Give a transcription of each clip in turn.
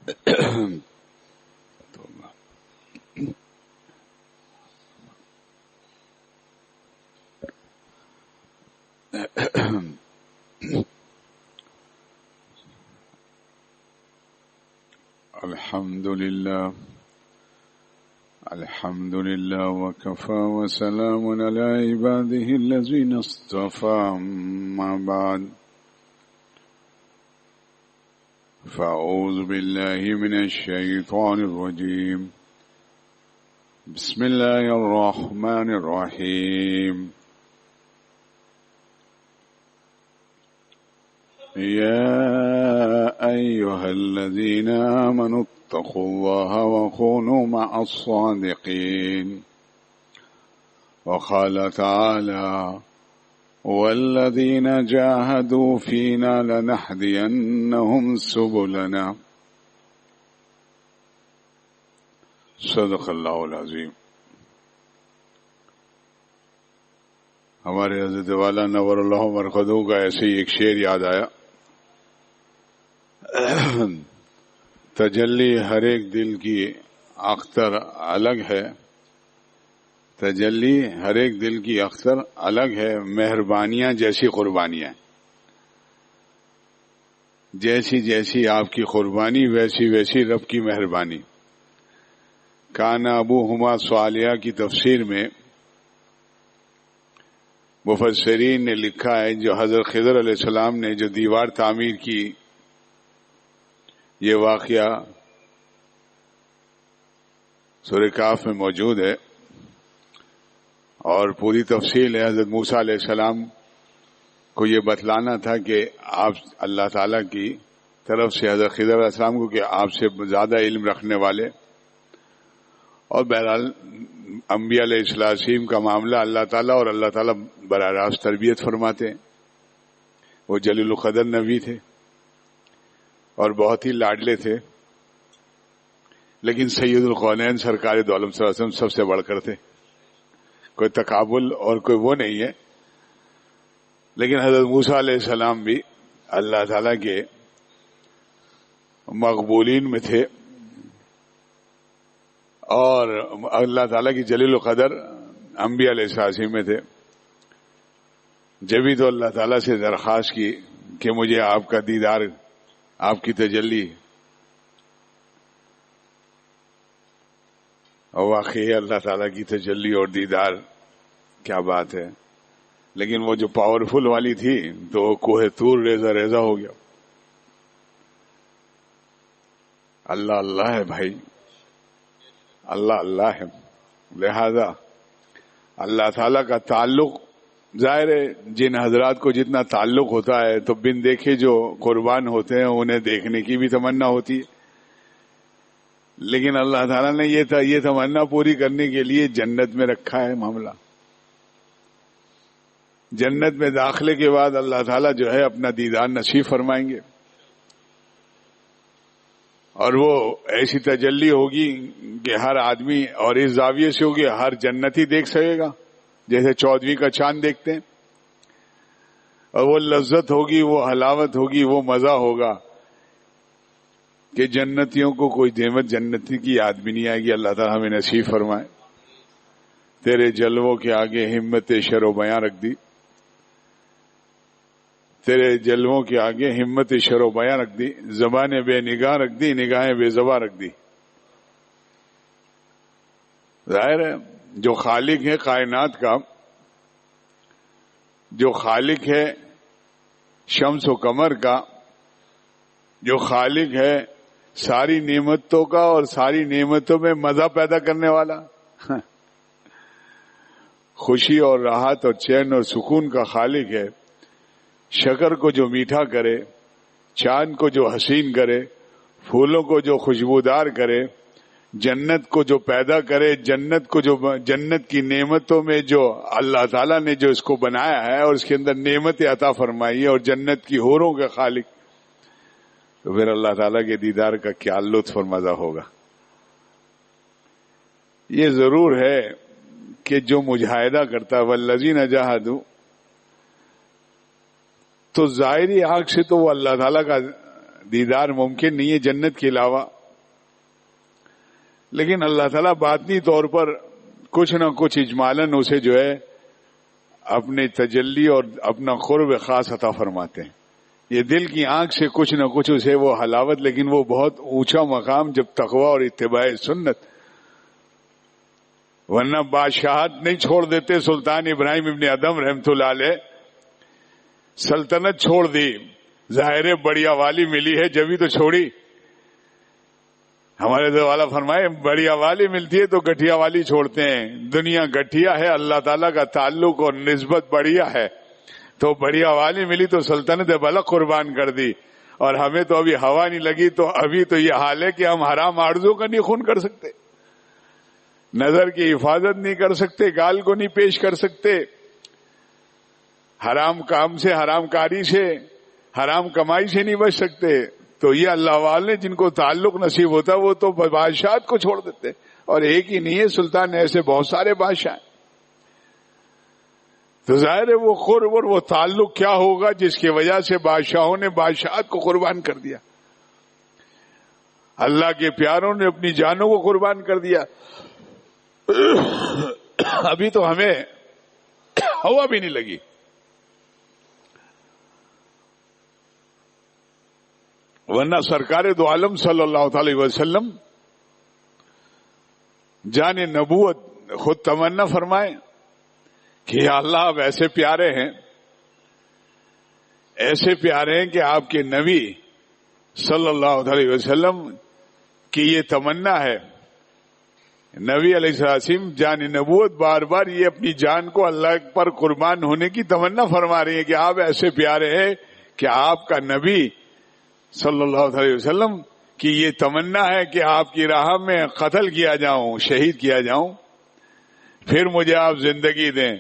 الحمد لله وكفى وسلام على عباده الذين اصطفى أما بعد فأعوذ بالله من الشيطان الرجيم بسم الله الرحمن الرحيم يا أيها الذين آمنوا اتقوا الله وكونوا مع الصادقين وقال تعالى والذين جاهدوا فينا لنهدينهم سبلنا صدق اللہ العظیم. ہمارے حضرت والا نور اللہ مرقدہ کا ایسے ہی ایک شعر یاد آیا. تجلی ہر ایک دل کی اختر الگ ہے، تجلی ہر ایک دل کی اختر الگ ہے، مہربانیاں جیسی قربانیاں، جیسی جیسی آپ کی قربانی ویسی ویسی رب کی مہربانی. کان ابوہما صالحہ کی تفسیر میں مفسرین نے لکھا ہے جو حضرت خضر علیہ السلام نے جو دیوار تعمیر کی، یہ واقعہ سورہ کہف میں موجود ہے اور پوری تفصیل ہے. حضرت موسیٰ علیہ السلام کو یہ بتلانا تھا کہ آپ اللہ تعالیٰ کی طرف سے حضرت خضر علیہ السلام کو کہ آپ سے زیادہ علم رکھنے والے، اور بہرحال انبیاء علیہ السلام کا معاملہ اللہ تعالیٰ اور اللہ تعالیٰ براہ راست تربیت فرماتے ہیں. وہ جلیل القدر نبی تھے اور بہت ہی لاڈلے تھے، لیکن سید القونین سرکار دو عالم صلی اللہ علیہ وسلم سب سے بڑھ کر تھے. کوئی تقابل اور کوئی وہ نہیں ہے، لیکن حضرت موسیٰ علیہ السلام بھی اللہ تعالیٰ کے مقبولین میں تھے اور اللہ تعالیٰ کی جلیل القدر انبیاء علیہ السلام میں تھے. جبھی تو اللہ تعالیٰ سے درخواست کی کہ مجھے آپ کا دیدار، آپ کی تجلی، اور واقعی اللہ تعالیٰ کی تجلی اور دیدار کیا بات ہے. لیکن وہ جو پاورفل والی تھی تو کوہ طور ریزہ ریزہ ہو گیا. اللہ اللہ ہے بھائی، اللہ اللہ ہے. لہذا اللہ تعالیٰ کا تعلق ظاہر ہے جن حضرات کو جتنا تعلق ہوتا ہے تو بن دیکھے جو قربان ہوتے ہیں انہیں دیکھنے کی بھی تمنا ہوتی ہے. لیکن اللہ تعالیٰ نے یہ تمنا پوری کرنے کے لیے جنت میں رکھا ہے معاملہ. جنت میں داخلے کے بعد اللہ تعالیٰ جو ہے اپنا دیدار نصیب فرمائیں گے، اور وہ ایسی تجلی ہوگی کہ ہر آدمی، اور اس زاویے سے ہوگی ہر جنتی دیکھ سکے گا جیسے 14ویں کا چاند دیکھتے ہیں. اور وہ لذت ہوگی، وہ حلاوت ہوگی، وہ مزہ ہوگا کہ جنتیوں کو کوئی نعمت جنتی کی یاد بھی نہیں آئے گی. اللہ تعالیٰ ہمیں نصیب فرمائے. تیرے جلووں کے آگے ہمت شر و بیاں رکھ دی، تیرے جلووں کے آگے ہمت شر و بیاں رکھ دی، زبانیں بے نگاہ رکھ دی، نگاہیں بے زباں رکھ دی. ظاہر ہے جو خالق ہے کائنات کا، جو خالق ہے شمس و قمر کا، جو خالق ہے ساری نعمتوں کا اور ساری نعمتوں میں مزہ پیدا کرنے والا، خوشی اور راحت اور چین اور سکون کا خالق ہے. شکر کو جو میٹھا کرے، چاند کو جو حسین کرے، پھولوں کو جو خوشبودار کرے، جنت کو جو پیدا کرے، جنت کو جو جنت کی نعمتوں میں جو اللہ تعالیٰ نے جو اس کو بنایا ہے اور اس کے اندر نعمتیں عطا فرمائی ہے، اور جنت کی حوروں کا خالق، تو پھر اللہ تعالیٰ کے دیدار کا کیا لطف اور مزہ ہوگا. یہ ضرور ہے کہ جو مجاہدہ کرتا ہے والذین جاہدوا، تو ظاہری آنکھ سے تو وہ اللہ تعالیٰ کا دیدار ممکن نہیں ہے جنت کے علاوہ. لیکن اللہ تعالیٰ باطنی طور پر کچھ نہ کچھ اجمالاً اسے جو ہے اپنے تجلی اور اپنا قرب خاص عطا فرماتے ہیں. یہ دل کی آنکھ سے کچھ نہ کچھ اسے وہ حلاوت، لیکن وہ بہت اونچا مقام جب تقوی اور اتباع سنت. ورنہ بادشاہت نہیں چھوڑ دیتے. سلطان ابراہیم ابن ادم رحمۃ اللہ علیہ سلطنت چھوڑ دی، ظاہر بڑیا والی ملی ہے جبھی تو چھوڑی. ہمارے دل والا فرمائے بڑیا والی ملتی ہے تو گٹھیا والی چھوڑتے ہیں. دنیا گٹھیا ہے، اللہ تعالیٰ کا تعلق اور نسبت بڑھیا ہے، تو بڑھیا والی ملی تو سلطنت بلق قربان کر دی. اور ہمیں تو ابھی ہوا نہیں لگی، تو ابھی تو یہ حال ہے کہ ہم حرام آرزو کا نہیں خون کر سکتے، نظر کی حفاظت نہیں کر سکتے، گال کو نہیں پیش کر سکتے، حرام کام سے، حرام کاری سے، حرام کمائی سے نہیں بچ سکتے. تو یہ اللہ والے جن کو تعلق نصیب ہوتا وہ تو بادشاہت کو چھوڑ دیتے. اور ایک ہی نہیں ہے سلطان، ایسے بہت سارے بادشاہ ہیں. تو ظاہر ہے وہ قرب اور وہ تعلق کیا ہوگا جس کی وجہ سے بادشاہوں نے بادشاہت کو قربان کر دیا، اللہ کے پیاروں نے اپنی جانوں کو قربان کر دیا. ابھی تو ہمیں ہوا بھی نہیں لگی. ورنہ سرکار دو عالم صلی اللہ علیہ وسلم جان نبوت خود تمنا فرمائے کہ یا اللہ آپ ایسے پیارے ہیں، ایسے پیارے ہیں کہ آپ کے نبی صلی اللہ علیہ وسلم کی یہ تمنا ہے. نبی علیہ السلام جان نبوت بار بار یہ اپنی جان کو اللہ پر قربان ہونے کی تمنا فرما رہی ہے کہ آپ ایسے پیارے ہیں کہ آپ کا نبی صلی اللہ علیہ وسلم کی یہ تمنا ہے کہ آپ کی راہ میں قتل کیا جاؤں، شہید کیا جاؤں، پھر مجھے آپ زندگی دیں،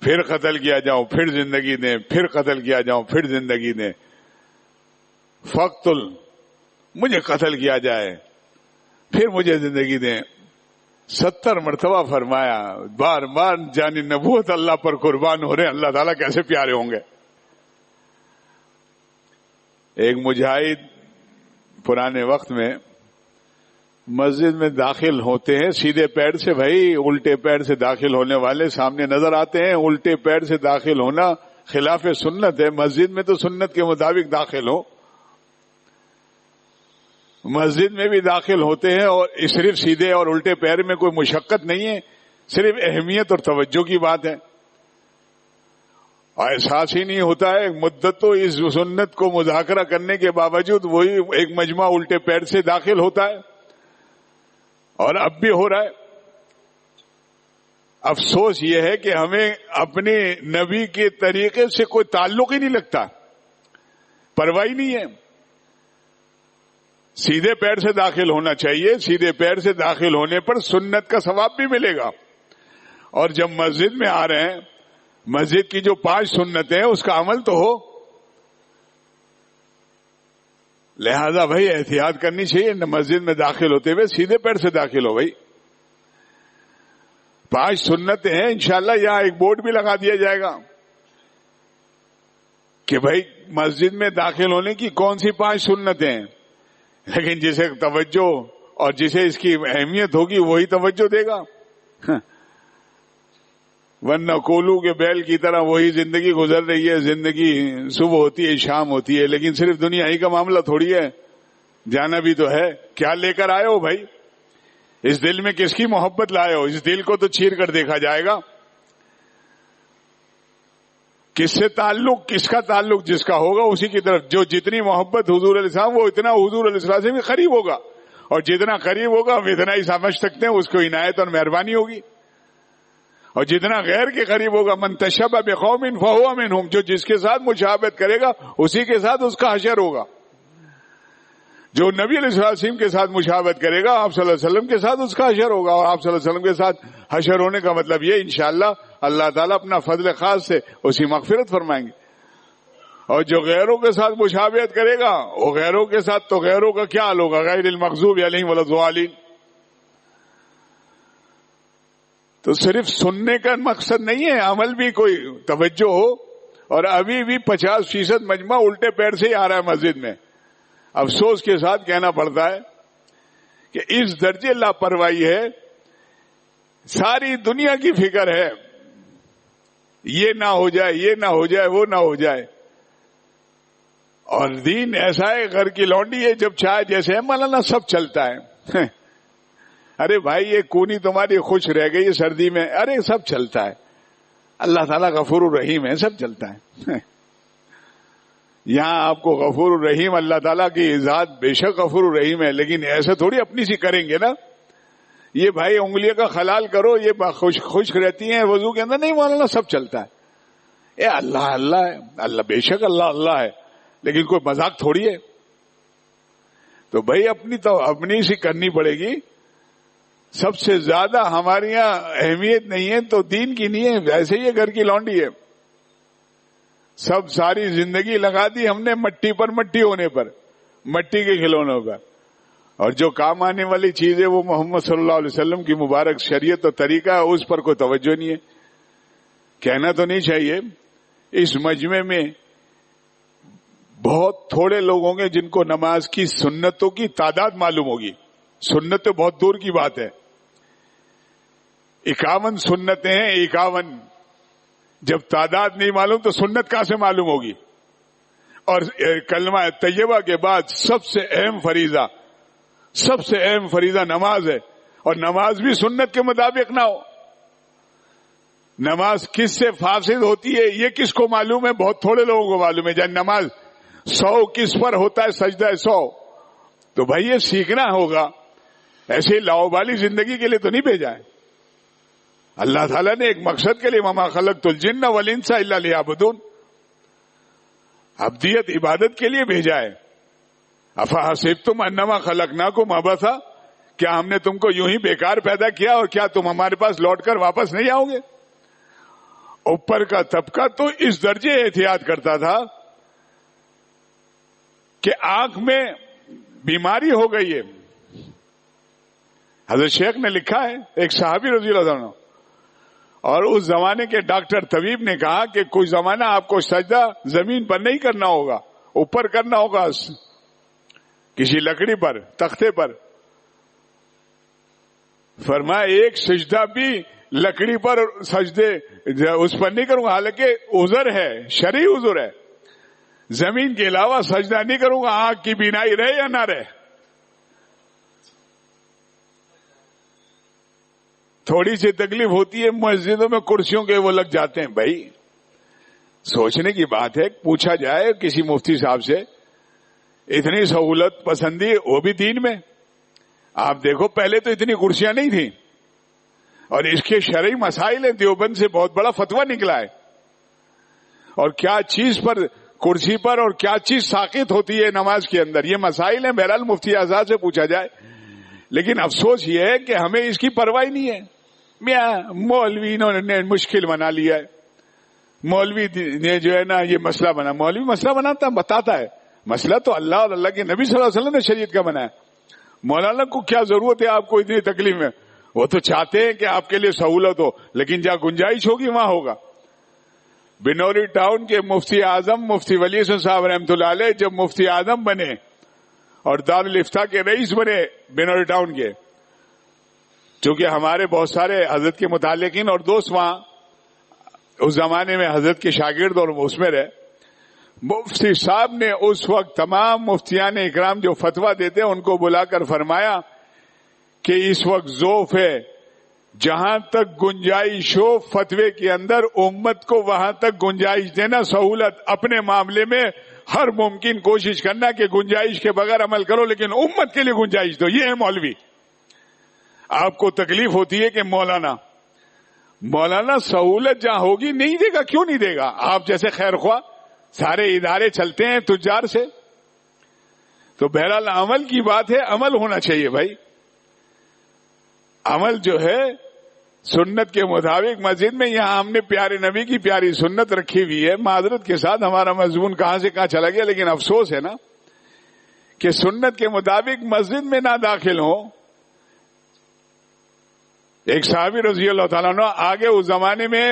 پھر قتل کیا جاؤں، پھر زندگی دیں، پھر قتل کیا جاؤں، پھر زندگی دیں. فقتل، مجھے قتل کیا جائے، پھر مجھے زندگی دیں. 70 مرتبہ فرمایا. بار بار جان نبوت اللہ پر قربان ہو رہے ہیں. اللہ تعالیٰ کیسے پیارے ہوں گے. ایک مجاہد پرانے وقت میں مسجد میں داخل ہوتے ہیں سیدھے پیر سے، بھائی الٹے پیر سے داخل ہونے والے سامنے نظر آتے ہیں. الٹے پیر سے داخل ہونا خلاف سنت ہے. مسجد میں تو سنت کے مطابق داخل ہو. مسجد میں بھی داخل ہوتے ہیں اور صرف سیدھے اور الٹے پیر میں کوئی مشقت نہیں ہے، صرف اہمیت اور توجہ کی بات ہے. احساس ہی نہیں ہوتا ہے. مدت تو اس سنت کو مذاکرہ کرنے کے باوجود وہی ایک مجمع الٹے پیر سے داخل ہوتا ہے، اور اب بھی ہو رہا ہے. افسوس یہ ہے کہ ہمیں اپنے نبی کے طریقے سے کوئی تعلق ہی نہیں لگتا، پرواہ نہیں ہے. سیدھے پیر سے داخل ہونا چاہیے. سیدھے پیر سے داخل ہونے پر سنت کا ثواب بھی ملے گا. اور جب مسجد میں آ رہے ہیں، مسجد کی جو 5 سنتیں ہیں اس کا عمل تو ہو. لہذا بھائی احتیاط کرنی چاہیے. مسجد میں داخل ہوتے ہوئے سیدھے پیر سے داخل ہو. بھائی 5 سنتیں ہیں، انشاءاللہ یہاں ایک بورڈ بھی لگا دیا جائے گا کہ بھائی مسجد میں داخل ہونے کی کون سی 5 سنتیں ہیں. لیکن جسے توجہ اور جسے اس کی اہمیت ہوگی وہی توجہ دے گا. ورنہ کولو کے بیل کی طرح وہی زندگی گزر رہی ہے. زندگی صبح ہوتی ہے، شام ہوتی ہے، لیکن صرف دنیا ہی کا معاملہ تھوڑی ہے. جانا بھی تو ہے. کیا لے کر آئے ہو بھائی؟ اس دل میں کس کی محبت لائے ہو؟ اس دل کو تو چیر کر دیکھا جائے گا. کس سے تعلق، کس کا تعلق جس کا ہوگا اسی کی طرف. جو جتنی محبت حضور علیہ السلام، وہ اتنا حضور علیہ السلام سے بھی قریب ہوگا. اور جتنا قریب ہوگا ہم اتنا ہی سمجھ سکتے ہیں اس کو عنایت اور مہربانی ہوگی. اور جتنا غیر کے قریب ہوگا، من تشبہ بقوم فہو منہم، جو جس کے ساتھ مشابہت کرے گا اسی کے ساتھ اس کا حشر ہوگا. جو نبی علیہ السلام کے ساتھ مشابہت کرے گا آپ صلی اللہ علیہ وسلم کے ساتھ اس کا حشر ہوگا. اور آپ صلی اللہ علیہ وسلم کے ساتھ حشر ہونے کا مطلب یہ انشاءاللہ اللہ تعالیٰ اپنا فضل خاص سے اسی مغفرت فرمائیں گے. اور جو غیروں کے ساتھ مشابہت کرے گا وہ غیروں کے ساتھ، تو غیروں کا کیا حال ہوگا؟ غیر المغضوب علیہم ولا الضالین. تو صرف سننے کا مقصد نہیں ہے، عمل بھی کوئی توجہ ہو. اور ابھی بھی 50% مجمع الٹے پیر سے ہی آ رہا ہے مسجد میں. افسوس کے ساتھ کہنا پڑتا ہے کہ اس درجے لاپرواہی ہے. ساری دنیا کی فکر ہے یہ نہ ہو جائے، یہ نہ ہو جائے، وہ نہ ہو جائے. اور دین ایسا ہے، گھر کی لونڈی ہے، جب چاہے جیسے ہے مولانا سب چلتا ہے. ارے بھائی یہ کونی تمہاری خوش رہ گئی سردی میں، ارے سب چلتا ہے. اللہ تعالیٰ غفور الرحیم ہے، سب چلتا ہے. یہاں آپ کو غفور الرحیم اللہ تعالیٰ کی ذات بے شک غفور الرحیم ہے، لیکن ایسے تھوڑی اپنی سی کریں گے نا. یہ بھائی انگلیوں کا خلال کرو، یہ خشک رہتی ہیں وضو کے اندر، نہیں مولانا سب چلتا ہے. اے اللہ اللہ ہے، اللہ بے شک اللہ اللہ ہے، لیکن کوئی مذاق تھوڑی ہے. تو بھائی اپنی سی کرنی پڑے گی. سب سے زیادہ ہمارے یہاں اہمیت نہیں ہے تو دین کی نہیں ہے، ویسے ہی گھر کی لونڈی ہے. سب ساری زندگی لگا دی ہم نے مٹی پر، مٹی ہونے پر، مٹی کے کھلونوں پر. اور جو کام آنے والی چیز ہے وہ محمد صلی اللہ علیہ وسلم کی مبارک شریعت اور طریقہ ہے، اس پر کوئی توجہ نہیں ہے. کہنا تو نہیں چاہیے اس مجمع میں بہت تھوڑے لوگ ہوں گے جن کو نماز کی سنتوں کی تعداد معلوم ہوگی. سنت تو بہت دور کی بات ہے. 51 سنتیں ہیں، 51. جب تعداد نہیں معلوم تو سنت کہاں سے معلوم ہوگی. اور کلمہ طیبہ کے بعد سب سے اہم فریضہ نماز ہے. اور نماز بھی سنت کے مطابق نہ ہو. نماز کس سے فاسد ہوتی ہے یہ کس کو معلوم ہے؟ بہت تھوڑے لوگوں کو معلوم ہے. جب نماز 100 کس پر ہوتا ہے؟ سجدہ 100. تو بھائی یہ سیکھنا ہوگا. ایسے لاؤبالی زندگی کے لیے تو نہیں بھیجا ہے. اللہ تعالیٰ نے ایک مقصد کے لیے وما خلقت الجن والانس الا لیعبدون، عبدیت عبادت کے لیے بھیجا ہے. افحسبتم انما خلقناکم عبثا، کیا ہم نے تم کو یوں ہی بیکار پیدا کیا اور کیا تم ہمارے پاس لوٹ کر واپس نہیں آؤ گے؟ اوپر کا طبقہ تو اس درجے احتیاط کرتا تھا کہ آنکھ میں بیماری ہو گئی ہے. حضرت شیخ نے لکھا ہے، ایک صحابی رضی اللہ عنہ، اور اس زمانے کے ڈاکٹر طبیب نے کہا کہ کچھ زمانہ آپ کو سجدہ زمین پر نہیں کرنا ہوگا، اوپر کرنا ہوگا کسی لکڑی پر، تختے پر. فرمایا ایک سجدہ بھی لکڑی پر سجدے اس پر نہیں کروں گا، حالانکہ عذر ہے، شرعی عذر ہے. زمین کے علاوہ سجدہ نہیں کروں گا، آنکھ کی بینائی رہے یا نہ رہے. تھوڑی سی تکلیف ہوتی ہے مسجدوں میں کرسیوں کے وہ لگ جاتے ہیں. بھائی سوچنے کی بات ہے، پوچھا جائے کسی مفتی صاحب سے، اتنی سہولت پسندی وہ بھی دین میں. آپ دیکھو پہلے تو اتنی کرسیاں نہیں تھیں، اور اس کے شرعی مسائل ہیں. دیوبند سے بہت بڑا فتویٰ نکلا ہے. اور کیا چیز پر کرسی پر اور کیا چیز ساقط ہوتی ہے نماز کے اندر، یہ مسائل ہیں. بہرحال مفتی اعظم سے پوچھا جائے. لیکن افسوس یہ ہے کہ ہمیں اس کی پرواہ نہیں ہے. مولوی نے مشکل بنا لیا ہے. مولوی نے جو ہے نا یہ مسئلہ بنا. مولوی مسئلہ بتاتا ہے، مسئلہ تو اللہ اور اللہ کے نبی صلی اللہ علیہ وسلم نے شریعت کا بنایا. مولانا کو کیا ضرورت ہے آپ کو اتنی تکلیف میں؟ وہ تو چاہتے ہیں کہ آپ کے لیے سہولت ہو، لیکن جہاں گنجائش ہوگی وہاں ہوگا. بنوری ٹاؤن کے مفتی اعظم مفتی ولی حسن صاحب رحمۃ اللہ علیہ جب مفتی اعظم بنے اور دارالافتاء کے رئیس بنے بنوری ٹاؤن کے، چونکہ ہمارے بہت سارے حضرت کے متعلقین اور دوست وہاں اس زمانے میں حضرت کے شاگرد اور اس میں رہے، مفتی صاحب نے اس وقت تمام مفتیان اکرام جو فتویٰ دیتے ہیں ان کو بلا کر فرمایا کہ اس وقت ذوف ہے، جہاں تک گنجائش ہو فتوے کے اندر امت کو وہاں تک گنجائش دینا، سہولت اپنے معاملے میں ہر ممکن کوشش کرنا کہ گنجائش کے بغیر عمل کرو، لیکن امت کے لیے گنجائش دو. یہ ہے مولوی. آپ کو تکلیف ہوتی ہے کہ مولانا سہولت جہاں ہوگی نہیں دے گا. کیوں نہیں دے گا؟ آپ جیسے خیر خواہ سارے ادارے چلتے ہیں تجار سے. تو بہرحال عمل کی بات ہے، عمل ہونا چاہیے بھائی. عمل جو ہے سنت کے مطابق. مسجد میں یہاں ہم نے پیارے نبی کی پیاری سنت رکھی ہوئی ہے. معذرت کے ساتھ ہمارا مضمون کہاں سے کہاں چلا گیا، لیکن افسوس ہے نا کہ سنت کے مطابق مسجد میں نہ داخل ہو. ایک صحابی رضی اللہ تعالیٰ عنہ آگے اس زمانے میں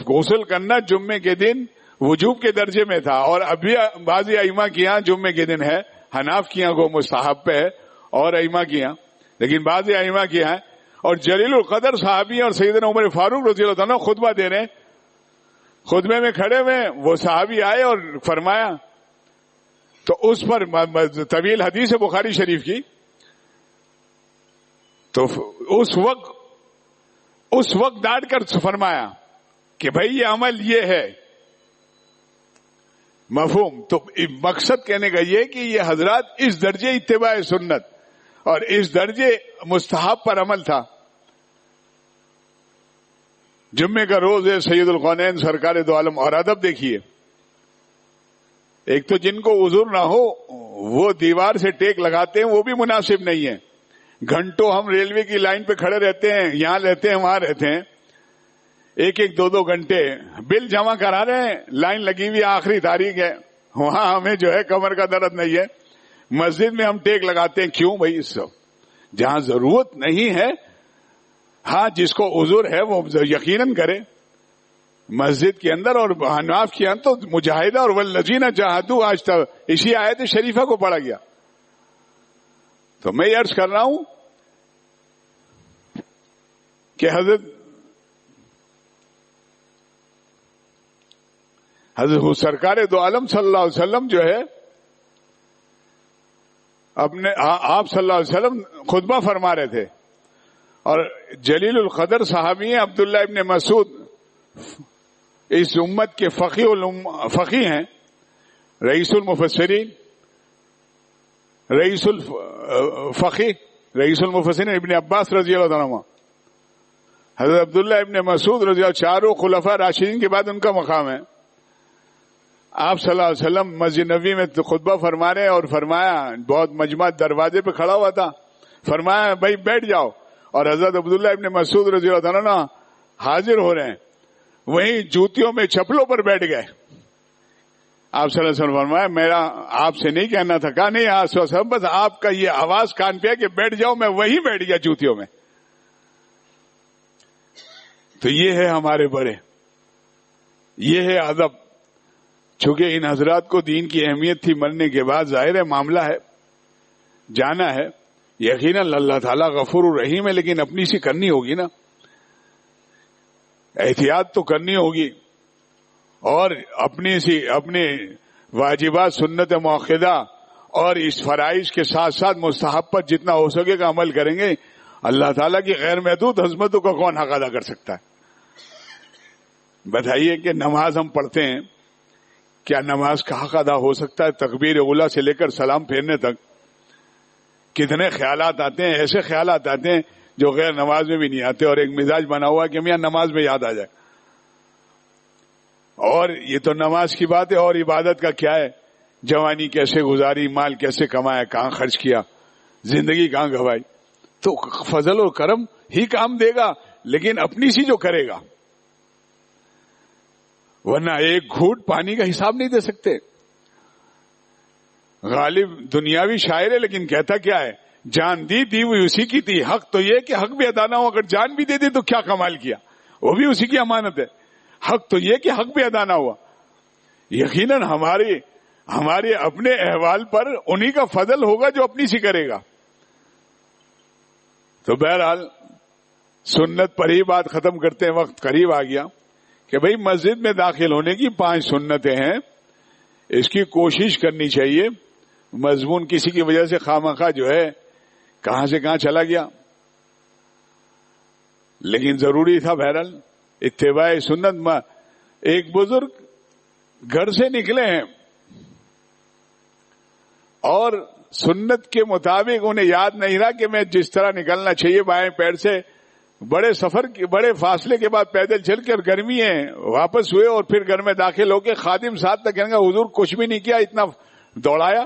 غسل کرنا جمعے کے دن وجوب کے درجے میں تھا، اور ابھی بعض ائمہ کے یہاں جمعے کے دن ہے، حناف کے یہاں کو مستحب پہ ہے اور ائمہ کے یہاں. لیکن بعض ائمہ کی ہیں. اور جلیل القدر صحابی اور سیدنا عمر فاروق رضی اللہ عنہ خطبہ دے رہے ہیں, خطبے میں کھڑے ہوئے وہ صحابی آئے اور فرمایا, تو اس پر طویل حدیث ہے بخاری شریف کی, تو اس وقت ڈانٹ کر فرمایا کہ بھائی یہ عمل یہ ہے, مفہوم. تو مقصد کہنے کا یہ کہ یہ حضرات اس درجے اتباع سنت اور اس درجے مستحب پر عمل تھا. جمعے کا روز ہے, سید القونین سرکار دو عالم, اور ادب دیکھیے, ایک تو جن کو عذر نہ ہو وہ دیوار سے ٹیک لگاتے ہیں, وہ بھی مناسب نہیں ہے. گھنٹوں ہم ریلوے کی لائن پہ کھڑے رہتے ہیں, یہاں رہتے ہیں وہاں رہتے ہیں, ایک دو گھنٹے بل جمع کرا رہے ہیں, لائن لگی ہوئی آخری تاریخ ہے, وہاں ہمیں جو ہے کمر کا درد نہیں ہے, مسجد میں ہم ٹیک لگاتے ہیں. کیوں بھائی؟ اس سب جہاں ضرورت نہیں ہے, ہاں جس کو عذر ہے وہ یقیناً کرے مسجد کے اندر. اور حناف کے اندر تو مجاہدہ اور والذین جاہدوا آج تک اسی آیت شریفہ کو پڑھا گیا. تو میں یہ عرض کر رہا ہوں کہ حضرت سرکار دو عالم صلی اللہ علیہ وسلم جو ہے آپ صلی اللہ علیہ وسلم خطبہ فرما رہے تھے, اور جلیل القدر صحابی ہیں عبداللہ ابن مسعود, اس امت کے فقی ہیں, رئیس المفسرین, رئیس المفسرین ابن عباس رضی اللہ عنہ, حضرت عبداللہ ابن مسعود رضی اللہ, چاروں خلفاء راشدین کے بعد ان کا مقام ہے. آپ صلی اللہ علیہ وسلم مسجد نبوی میں خطبہ فرما رہے اور فرمایا, بہت مجمع دروازے پہ کھڑا ہوا تھا, فرمایا بھائی بیٹھ جاؤ, اور حضرت عبداللہ ابن مسعود رضی اللہ عنہ حاضر ہو رہے ہیں, وہیں جوتیوں میں چپلوں پر بیٹھ گئے. آپ صلی اللہ علیہ وسلم فرمایا میرا آپ سے نہیں کہنا تھا, کہا نہیں آپ صلی اللہ علیہ وسلم, بس آپ کا یہ آواز کان پہ کہ بیٹھ جاؤ, میں وہیں بیٹھ گیا جوتیوں میں. تو یہ ہے ہمارے بڑے, یہ ہے ادب. چونکہ ان حضرات کو دین کی اہمیت تھی, مرنے کے بعد ظاہر ہے معاملہ ہے, جانا ہے. یقیناً اللہ تعالیٰ غفور الرحیم ہے, لیکن اپنی سی کرنی ہوگی نا, احتیاط تو کرنی ہوگی, اور اپنے واجبات سنت مؤکدہ اور اس فرائض کے ساتھ ساتھ مستحب پر جتنا ہو سکے گا عمل کریں گے. اللہ تعالیٰ کی غیر محدود عظمتوں کا کون حق ادا کر سکتا ہے؟ بتائیے کہ نماز ہم پڑھتے ہیں, کیا نماز کا حق ادا ہو سکتا ہے؟ تکبیر اولیٰ سے لے کر سلام پھیرنے تک کتنے خیالات آتے ہیں, ایسے خیالات آتے ہیں جو غیر نماز میں بھی نہیں آتے, اور ایک مزاج بنا ہوا ہے کہ میاں نماز میں یاد آ جائے. اور یہ تو نماز کی بات ہے, اور عبادت کا کیا ہے؟ جوانی کیسے گزاری, مال کیسے کمایا, کہاں خرچ کیا, زندگی کہاں گنوائی. تو فضل اور کرم ہی کام دے گا, لیکن اپنی سی جو کرے گا, ورنہ ایک گھوٹ پانی کا حساب نہیں دے سکتے. غالب دنیاوی شاعر ہے, لیکن کہتا کیا ہے, جان دی ہوئی اسی کی تھی, حق تو یہ کہ حق بھی ادا نہ ہو, اگر جان بھی دے دی تو کیا کمال کیا, وہ بھی اسی کی امانت ہے. حق تو یہ کہ حق بھی ادا نہ ہوا. یقیناً ہمارے اپنے احوال پر انہی کا فضل ہوگا جو اپنی سی کرے گا. تو بہرحال سنت پر ہی بات ختم کرتے ہیں, وقت قریب آ گیا کہ بھئی مسجد میں داخل ہونے کی 5 سنتیں ہیں, اس کی کوشش کرنی چاہیے. مضمون کسی کی وجہ سے خواہ جو ہے کہاں سے کہاں چلا گیا, لیکن ضروری تھا بہرحال اتباع سنت. ایک بزرگ گھر سے نکلے ہیں اور سنت کے مطابق انہیں یاد نہیں رہا کہ میں جس طرح نکلنا چاہیے بائیں پیر سے, بڑے فاصلے کے بعد پیدل چل کر گرمی ہے واپس ہوئے, اور پھر گھر میں داخل ہو کے خادم ساتھ تک کہنے گا حضور کچھ بھی نہیں کیا, اتنا دوڑایا.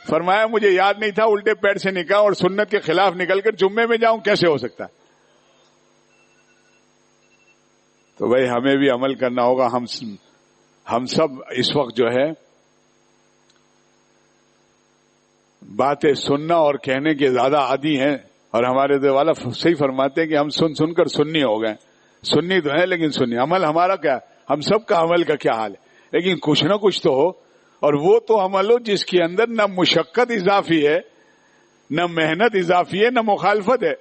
فرمایا مجھے یاد نہیں تھا, الٹے پیر سے نکلا اور سنت کے خلاف نکل کر جمعے میں جاؤں, کیسے ہو سکتا ہے؟ تو بھائی ہمیں بھی عمل کرنا ہوگا. ہم سب اس وقت جو ہے باتیں سننا اور کہنے کے زیادہ عادی ہیں, اور ہمارے دل والا صحیح فرماتے ہیں کہ ہم سن کر سنی ہو گئے. سنی تو ہے لیکن سنی, عمل ہمارا کیا, ہم سب کا عمل کا کیا حال ہے؟ لیکن کچھ نہ کچھ تو ہو, اور وہ تو عمل ہو جس کے اندر نہ مشقت اضافی ہے, نہ محنت اضافی ہے نہ مخالفت ہے.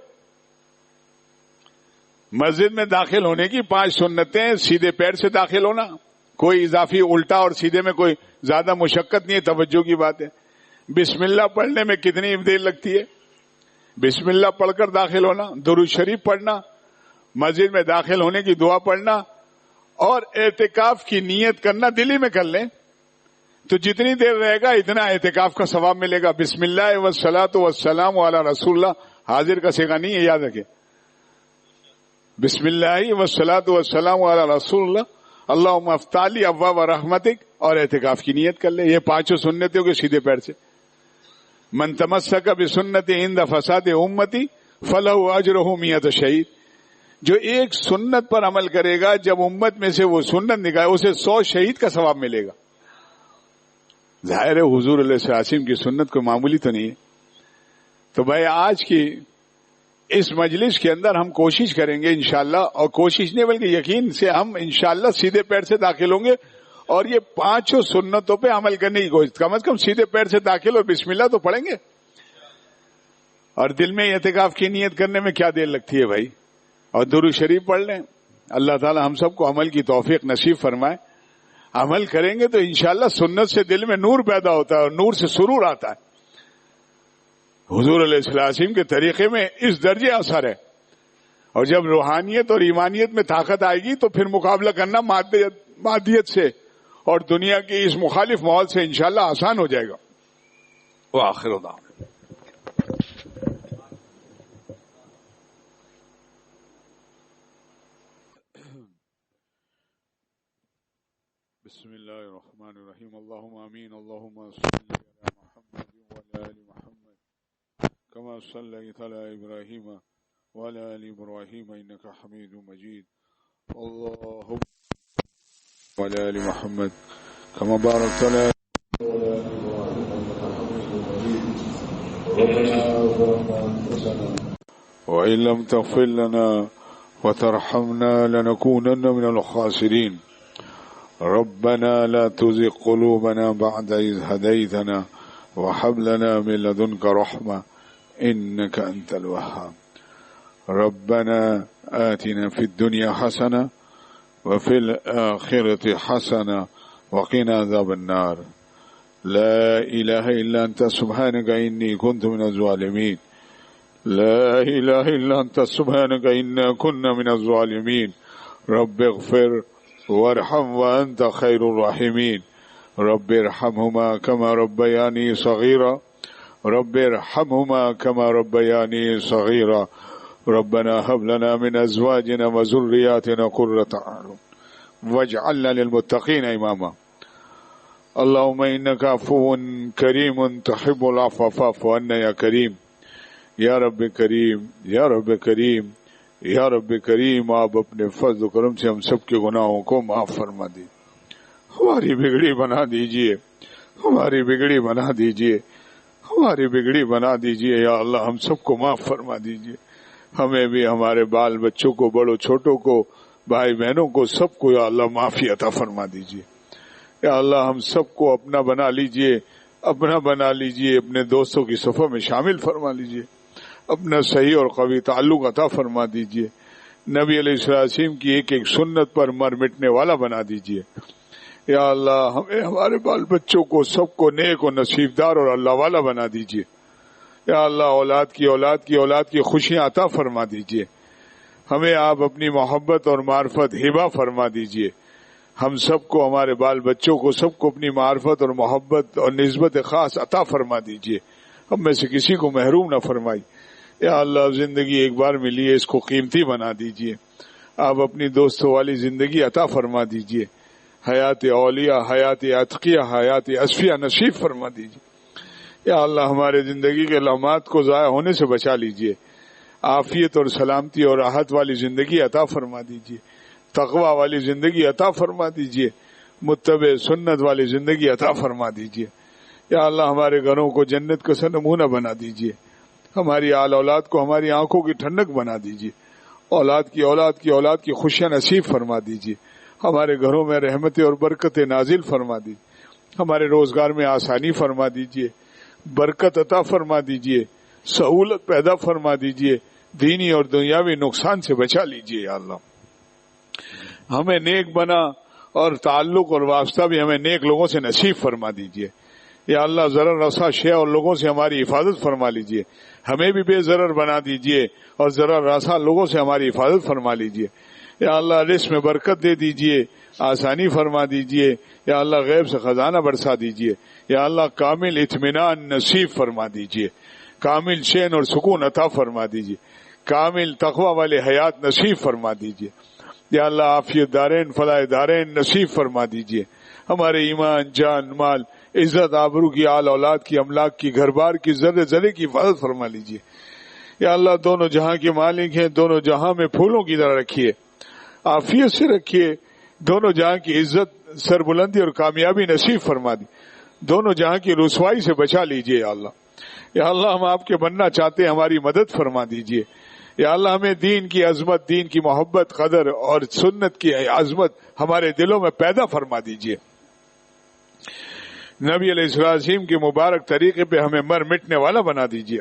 مسجد میں داخل ہونے کی 5 سنتیں. سیدھے پیر سے داخل ہونا, کوئی اضافی الٹا اور سیدھے میں کوئی زیادہ مشقت نہیں ہے, توجہ کی بات ہے. بسم اللہ پڑھنے میں کتنی دیر لگتی ہے؟ بسم اللہ پڑھ کر داخل ہونا, درود شریف پڑھنا, مسجد میں داخل ہونے کی دعا پڑھنا اور اعتکاف کی نیت کرنا. دلی میں کر لیں تو جتنی دیر رہے گا اتنا اعتکاف کا ثواب ملے گا. بسم اللہ والصلاۃ والسلام علی رسول اللہ, حاضر کا صیغہ نہیں ہے, یاد رکھیں. بسم اللہ والصلاۃ والسلام علی رسول اللہ, اللہم افتح لی ابواب رحمتک, اور اعتکاف کی نیت کر لیں. یہ 5 سنتوں کے سیدھے پیر سے. من تمسک بسنت عند فساد امتی فلہ اجرہ 100 شہید. جو ایک سنت پر عمل کرے گا جب امت میں سے وہ سنت نکالے اسے 100 شہید کا ثواب ملے گا. ظاہر ہے حضور علیہ السلام کی سنت کوئی معمولی تو نہیں ہے. تو بھائی آج کی اس مجلس کے اندر ہم کوشش کریں گے انشاءاللہ, اور کوشش نہیں بلکہ یقین سے ہم انشاءاللہ سیدھے پیر سے داخل ہوں گے اور یہ 5 سنتوں پہ عمل کرنے کی کوشش. کم از کم سیدھے پیر سے داخل اور بسم اللہ تو پڑھیں گے. اور دل میں اعتکاف کی نیت کرنے میں کیا دیر لگتی ہے بھائی, اور درود شریف پڑھ لیں. اللہ تعالی ہم سب کو عمل کی توفیق نصیب فرمائے. عمل کریں گے تو انشاءاللہ سنت سے دل میں نور پیدا ہوتا ہے اور نور سے سرور آتا ہے. حضور علیہ السلام کے طریقے میں اس درجے اثر ہے, اور جب روحانیت اور ایمانیت میں طاقت آئے گی تو پھر مقابلہ کرنا مادیت سے اور دنیا کی اس مخالف ماحول سے انشاءاللہ آسان ہو جائے گا. وآخر دعوانا بسم اللہ الرحمن الرحیم. اللہم آمین. اللہم صلی علی محمد وعلی آل محمد کما صلیت علی ابراہیم وعلی آل ابراہیم انک حمید مجید. اللہم وعلی آل محمد کما بارکت علی وإن لم تغفر لنا وترحمنا لنكونن من الخاسرين. ربنا لا تزغ قلوبنا بعد إذ هديتنا وهب لنا من لدنك رحمة إنك أنت الوهاب. ربنا آتنا في الدنيا حسنة وفي الآخرة حسنة وقنا عذاب النار. لا إله إلا أنت سبحانك إني كنت من الظالمين. لا إله إلا أنت سبحانك إنا كنا من الظالمين. رب اغفر وارحم وأنت خير الراحمين. رب ارحمهما كما ربياني صغيرا. رب ارحمهما كما ربياني صغيرا. ربنا هب لنا من أزواجنا وذرياتنا قرة أعين واجعلنا للمتقين إماما. اللهم إنك عفو كريم تحب العفو فاعف عنا يا كريم. یا رب کریم, یا رب کریم, یا رب کریم, آپ اپنے فضل و کرم سے ہم سب کے گناہوں کو معاف فرما دیجیے. ہماری بگڑی بنا دیجیے, ہماری بگڑی بنا دیجیے, ہماری بگڑی بنا دیجیے. یا اللہ ہم سب کو معاف فرما دیجیے. ہمیں بھی, ہمارے بال بچوں کو, بڑوں چھوٹوں کو, بھائی بہنوں کو, سب کو یا اللہ معافی عطا فرما دیجیے. یا اللہ ہم سب کو اپنا بنا لیجیے, اپنا بنا لیجیے, اپنے دوستوں کی صفوں میں شامل فرما لیجیے. اپنا صحیح اور قوی تعلق عطا فرما دیجیے. نبی علیہ السلام کی ایک ایک سنت پر مر مٹنے والا بنا دیجیے. یا اللہ ہمیں, ہمارے بال بچوں کو, سب کو نیک و نصیبدار اور اللہ والا بنا دیجیے. یا اللہ اولاد کی خوشیاں عطا فرما دیجیے. ہمیں آپ اپنی محبت اور معرفت ہبہ فرما دیجیے. ہم سب کو, ہمارے بال بچوں کو, سب کو اپنی معرفت اور محبت اور نسبت خاص عطا فرما دیجیے. ہم میں سے کسی کو محروم نہ فرمائی. یا اللہ زندگی ایک بار ملی ہے, اس کو قیمتی بنا دیجیے. آپ اپنی دوستوں والی زندگی عطا فرما دیجیے. حیات اولیاء, حیات اتقیاء, حیات اصفیاء نصیب فرما دیجیے. یا اللہ ہمارے زندگی کے لمحات کو ضائع ہونے سے بچا لیجیے. عافیت اور سلامتی اور راحت والی زندگی عطا فرما دیجیے. تقوی والی زندگی عطا فرما دیجیے. متبع سنت والی زندگی عطا فرما دیجیے. یا اللہ ہمارے گھروں کو جنت کا نمونہ بنا دیجیے. ہماری آل اولاد کو ہماری آنکھوں کی ٹھنڈک بنا دیجیے. اولاد کی خوشیاں نصیب فرما دیجیے. ہمارے گھروں میں رحمتیں اور برکتیں نازل فرما دیجیے. ہمارے روزگار میں آسانی فرما دیجیے, برکت عطا فرما دیجیے. سہولت پیدا فرما دیجئے، دینی اور دنیاوی نقصان سے بچا لیجئے یا اللہ. ہمیں نیک بنا اور تعلق اور واسطہ بھی ہمیں نیک لوگوں سے نصیب فرما دیجئے یا اللہ. ضرر رسا شے اور لوگوں سے ہماری حفاظت فرما لیجئے، ہمیں بھی بے ضرر بنا دیجئے اور ضرر رسا لوگوں سے ہماری حفاظت فرما لیجئے یا اللہ. رزق میں برکت دے دیجئے، آسانی فرما دیجئے یا اللہ. غیب سے خزانہ برسا دیجئے یا اللہ. کامل اطمینان نصیب فرما دیجئے، کامل چین اور سکون عطا فرما دیجئے، کامل تقوی والے حیات نصیب فرما دیجئے یا اللہ. عافیت دارین فلاح دارین نصیب فرما دیجئے. ہمارے ایمان، جان، مال، عزت، آبرو کی، آل اولاد کی، املاک کی، گھر بار کی، ذرے ذرے کی حفاظت فرما لیجئے یا اللہ. دونوں جہاں کے مالک ہیں، دونوں جہاں میں پھولوں کی طرح رکھیے، عافیت سے رکھیے. دونوں جہاں کی عزت، سربلندی اور کامیابی نصیب فرما دی. دونوں جہاں کی رسوائی سے بچا لیجئے یا اللہ. یا اللہ ہم آپ کے بننا چاہتے ہیں، ہماری مدد فرما دیجئے یا اللہ. ہمیں دین کی عظمت، دین کی محبت، قدر اور سنت کی عظمت ہمارے دلوں میں پیدا فرما دیجئے. نبی علیہ السلام کے مبارک طریقے پہ ہمیں مر مٹنے والا بنا دیجئے.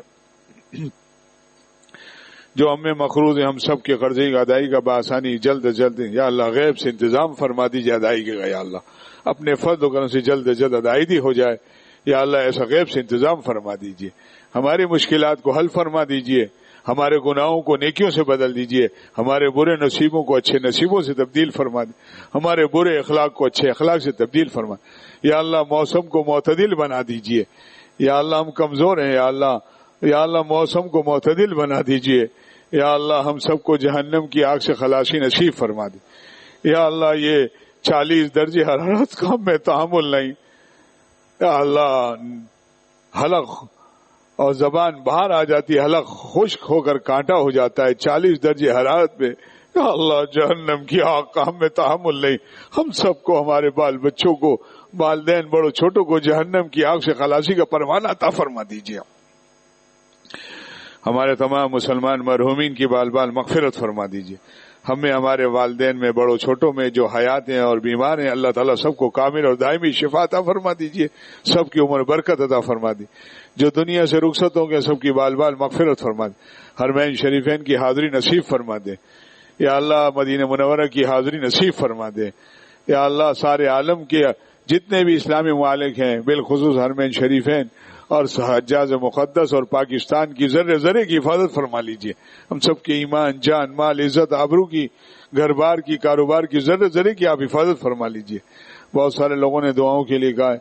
جو ہمیں مقروض ہیں ہم سب کے قرضے کی ادائیگی کا بآسانی جلد از جلد یا اللہ غیب سے انتظام فرما دیجئے ادائیگی کا یا اللہ. اپنے فضل و کرم سے جلد از جلد ادائیگی ہو جائے یا اللہ. ایسا غیب سے انتظام فرما دیجئے. ہماری مشکلات کو حل فرما دیجئے، ہمارے گناہوں کو نیکیوں سے بدل دیجئے، ہمارے برے نصیبوں کو اچھے نصیبوں سے تبدیل فرما دیجئے، ہمارے برے اخلاق کو اچھے اخلاق سے تبدیل فرما یا اللہ. موسم کو معتدل بنا دیجئے یا اللہ. ہم کمزور ہیں یا اللہ. یا اللہ موسم کو معتدل بنا دیجئے یا اللہ. ہم سب کو جہنم کی آگ سے خلاصی نصیب فرما دی یا اللہ. یہ 40 درجے حرارت کا ہمیں تحمل نہیں یا اللہ. حلق اور زبان باہر آ جاتی ہے، حلق خشک ہو کر کانٹا ہو جاتا ہے 40 درجے حرارت میں یا اللہ. جہنم کی آگ کا ہمیں تحمل نہیں. ہم سب کو، ہمارے بال بچوں کو، والدین بڑوں چھوٹوں کو جہنم کی آگ سے خلاصی کا پروانہ عطا فرما دیجیے. ہمارے تمام مسلمان مرحومین کی بال بال مغفرت فرما دیجیے. ہمیں، ہمارے والدین میں، بڑوں چھوٹوں میں جو حیات ہیں اور بیمار ہیں، اللہ تعالیٰ سب کو کامل اور دائمی شفا عطا فرما دیجیے. سب کی عمر برکت عطا فرما دی. جو دنیا سے رخصت ہوں گے سب کی بال بال مغفرت فرما دے. حرمین شریفین کی حاضری نصیب فرما دے یا اللہ. مدینہ منورہ کی حاضری نصیب فرما دے یا اللہ. سارے عالم کے جتنے بھی اسلامی ممالک ہیں، بالخصوص حرمین شریفین اور حجاز مقدس اور پاکستان کی ذرے ذرے کی حفاظت فرما لیجئے. ہم سب کے ایمان، جان، مال، عزت، آبرو کی، گھر بار کی، کاروبار کی ذرے ذرے کی آپ حفاظت فرما لیجئے. بہت سارے لوگوں نے دعاؤں کے لیے کہا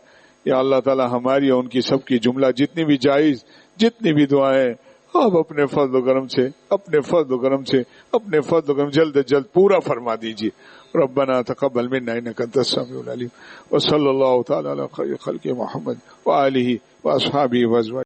یا اللہ تعالی ہماری اور ان کی سب کی جملہ جتنی بھی جائز، جتنی بھی دعائیں آپ اپنے فضل و کرم سے، اپنے فضل و کرم سے، اپنے فضل و کرم جلد از جلد پورا فرما دیجئے. ربنا تقبل منا انك انت السميع العليم وصلى الله تعالى على خير خلق محمد وآله واصحابه وازواجه.